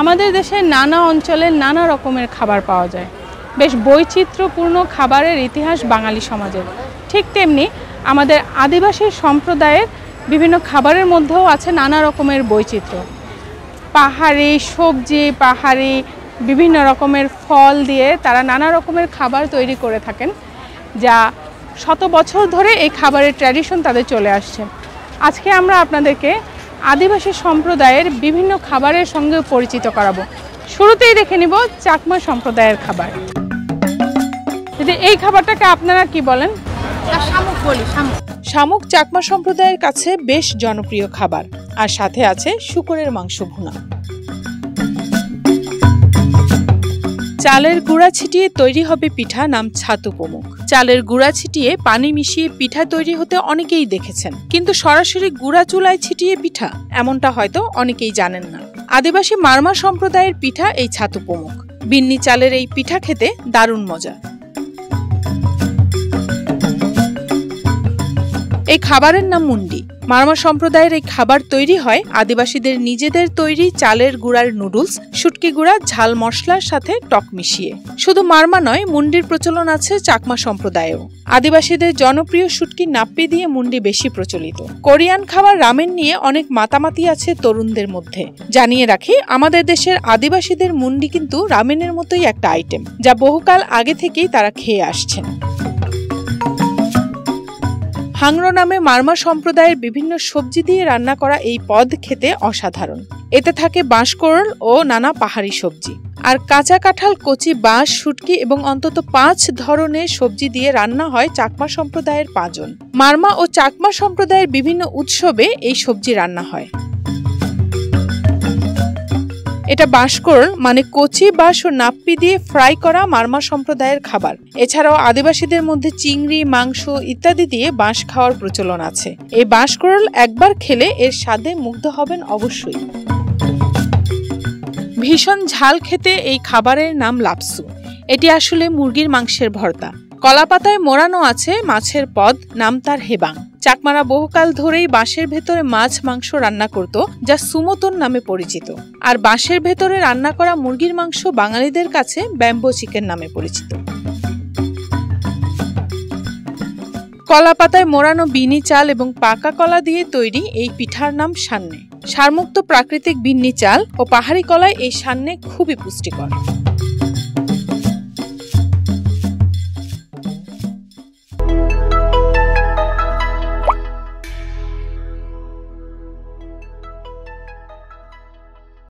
আমাদের দেশে নানা অঞ্চলে নানা রকমের খাবার পাওয়া যায়। বেশ বৈচিত্র্যপূর্ণ খাবারের ইতিহাস বাঙালি সমাজের। ঠিক তেমনি আমাদের আদিবাসী সম্প্রদায়ের বিভিন্ন খাবারের মধ্যেও আছে নানা রকমের বৈচিত্র্য। পাহাড়ি সবজি, পাহাড়ি বিভিন্ন রকমের ফল দিয়ে তারা নানা রকমের খাবার তৈরি করে থাকেন, যা শত বছর ধরে এই খাবারের ট্র্যাডিশন তাদের চলে আসছে। আজকে আমরা আপনাদেরকে আদিবাসী সম্প্রদায়ের বিভিন্ন খাবারের সঙ্গে পরিচিত করাবো। শুরুতেই দেখে নিব চাকমা সম্প্রদায়ের খাবার। এই খাবারটাকে আপনারা কি বলেন? শামুক বলি। শামুক চাকমা সম্প্রদায়ের কাছে বেশ জনপ্রিয় খাবার, আর সাথে আছে শূকরের মাংস ভুনা। চালের গুঁড়া ছিটিয়ে তৈরি হবে পিঠা, নাম ছাতু প্রমুখ। চালের গুঁড়া ছিটিয়ে পানি মিশিয়ে পিঠা তৈরি হতে অনেকেই দেখেছেন, কিন্তু সরাসরি গুঁড়া চুলায় ছিটিয়ে পিঠা এমনটা হয়তো অনেকেই জানেন না। আদিবাসী মারমা সম্প্রদায়ের পিঠা এই ছাতু প্রমুখ। বিন্নি চালের এই পিঠা খেতে দারুণ মজা। এই খাবারের নাম মুন্ডি। মারমা সম্প্রদায়ের এই খাবার তৈরি হয় আদিবাসীদের নিজেদের তৈরি চালের গুঁড়ার নুডলস, শুটকি গুঁড়া, ঝাল মশলার সাথে টক মিশিয়ে। শুধু মারমা নয়, মুন্ডির প্রচলন আছে চাকমা সম্প্রদায়েও। আদিবাসীদের জনপ্রিয় শুটকি নাপ্পি দিয়ে মুন্ডি বেশি প্রচলিত। কোরিয়ান খাবার রামেন নিয়ে অনেক মাতামাতি আছে তরুণদের মধ্যে। জানিয়ে রাখি, আমাদের দেশের আদিবাসীদের মুন্ডি কিন্তু রামেনের মতোই একটা আইটেম, যা বহুকাল আগে থেকেই তারা খেয়ে আসছেন। হাংরো নামে মারমা সম্প্রদায়ের বিভিন্ন সবজি দিয়ে রান্না করা এই পদ খেতে অসাধারণ। এতে থাকে বাঁশকোড়ল ও নানা পাহাড়ি সবজি, আর কাঁচা কাঁঠাল, কচি বাঁশ, শুটকি এবং অন্তত 5 ধরনের সবজি দিয়ে রান্না হয় চাকমা সম্প্রদায়ের পাঁজন। মারমা ও চাকমা সম্প্রদায়ের বিভিন্ন উৎসবে এই সবজি রান্না হয়। এটা বাঁশকোড়ল মানে কচি বাঁশ ও নাপ্পি দিয়ে ফ্রাই করা মারমা সম্প্রদায়ের খাবার। এছাড়াও আদিবাসীদের মধ্যে চিংড়ি, মাংস ইত্যাদি দিয়ে বাঁশ খাওয়ার প্রচলন আছে। এই বাঁশকোড়ল একবার খেলে এর স্বাদে মুগ্ধ হবেন অবশ্যই। ভীষণ ঝাল খেতে এই খাবারের নাম লাপসু। এটি আসলে মুরগির মাংসের ভর্তা। কলাপাতায় মোড়ানো আছে মাছের পদ, নাম তার হেবাং। চাকমারা বহুকাল ধরেই বাঁশের ভেতরে মাছ মাংস রান্না করত, যা সুমতন নামে পরিচিত। আর বাঁশের ভেতরে রান্না করা মুরগির মাংস বাঙালিদের কাছে ব্যাম্বো চিকেন নামে পরিচিত। কলা পাতায় মোড়ানো বিনি চাল এবং পাকা কলা দিয়ে তৈরি এই পিঠার নাম সান্নে। সারমুক্ত প্রাকৃতিক বিন্নি চাল ও পাহাড়ি কলায় এই সান্নে খুবই পুষ্টিকর।